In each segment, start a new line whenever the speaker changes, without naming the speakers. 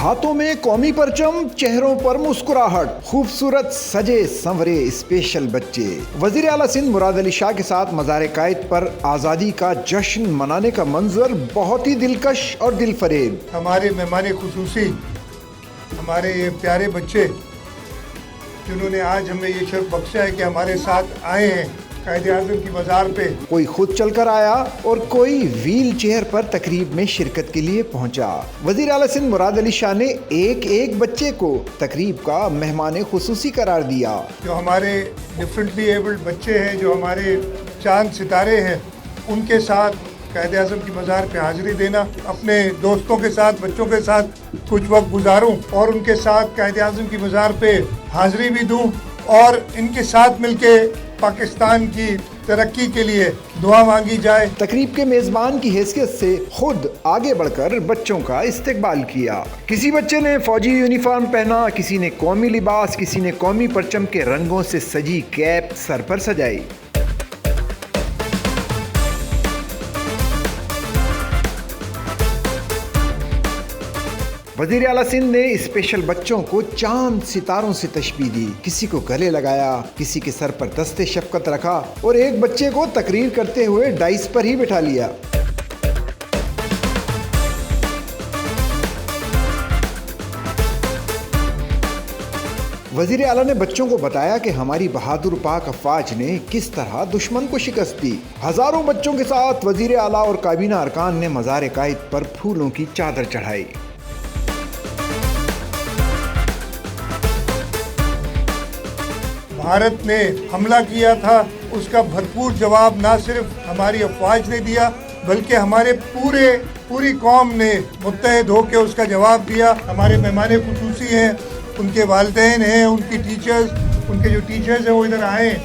ہاتھوں میں قومی پرچم، چہروں پر مسکراہٹ، خوبصورت سجے سنورے اسپیشل بچے۔ وزیر اعلیٰ سندھ مراد علی شاہ کے ساتھ مزار قائد پر آزادی کا جشن منانے کا منظر بہت ہی دلکش اور دل فریب۔
ہمارے مہمان خصوصی، ہمارے یہ پیارے بچے جنہوں نے آج ہمیں یہ شرف بخشا ہے کہ ہمارے ساتھ آئے ہیں قائد اعظم کی مزار پہ۔
کوئی خود چل کر آیا اور کوئی ویل چیئر پر تقریب میں شرکت کے لیے پہنچا۔ وزیر اعلیٰ سندھ مراد علی شاہ نے ایک بچے کو تقریب کا مہمان خصوصی قرار دیا۔
جو ہمارے ڈفرینٹلی ایبلڈ بچے ہیں، جو ہمارے چاند ستارے ہیں، ان کے ساتھ قائد اعظم کی مزار پہ حاضری دینا، اپنے دوستوں کے ساتھ، بچوں کے ساتھ کچھ وقت گزاروں اور ان کے ساتھ قائد اعظم کی مزار پہ حاضری بھی دوں اور ان کے ساتھ مل کے پاکستان کی ترقی کے لیے دعا مانگی جائے۔
تقریب کے میزبان کی حیثیت سے خود آگے بڑھ کر بچوں کا استقبال کیا۔ کسی بچے نے فوجی یونیفارم پہنا، کسی نے قومی لباس، کسی نے قومی پرچم کے رنگوں سے سجی کیپ سر پر سجائی۔ وزیر اعلیٰ سندھ نے اسپیشل بچوں کو چاند ستاروں سے تشبیہ دی، کسی کو گلے لگایا، کسی کے سر پر دست شفقت رکھا اور ایک بچے کو تقریر کرتے ہوئے ڈائس پر ہی بٹھا لیا۔ وزیر اعلیٰ نے بچوں کو بتایا کہ ہماری بہادر پاک افواج نے کس طرح دشمن کو شکست دی۔ ہزاروں بچوں کے ساتھ وزیر اعلیٰ اور کابینہ ارکان نے مزار قائد پر پھولوں کی چادر چڑھائی۔
بھارت نے حملہ کیا تھا، اس کا بھرپور جواب نہ صرف ہماری افواج نے دیا بلکہ ہمارے پوری قوم نے متحد ہو کے اس کا جواب دیا۔ ہمارے مہمان خصوصی ہیں، ان کے والدین ہیں، ان کی ٹیچرز، ان کے جو ٹیچرز ہیں وہ ادھر آئے ہیں،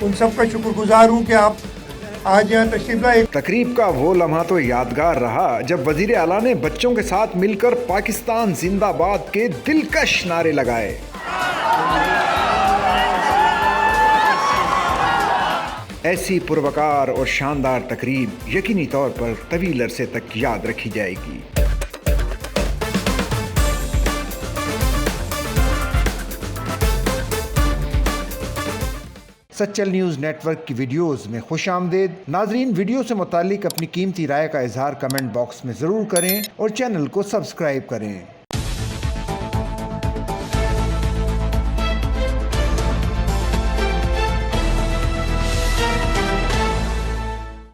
ان سب کا شکر گزار ہوں کہ آپ آج یہاں تشریف لائے۔
تقریب کا وہ لمحہ تو یادگار رہا جب وزیر اعلیٰ نے بچوں کے ساتھ مل کر پاکستان زندہ باد کے دلکش نعرے لگائے۔ ایسی پروقار اور شاندار تقریب یقینی طور پر طویل عرصے تک یاد رکھی جائے گی۔ سچل نیوز نیٹ ورک کی ویڈیوز میں خوش آمدید۔ ناظرین، ویڈیو سے متعلق اپنی قیمتی رائے کا اظہار کمنٹ باکس میں ضرور کریں اور چینل کو سبسکرائب کریں۔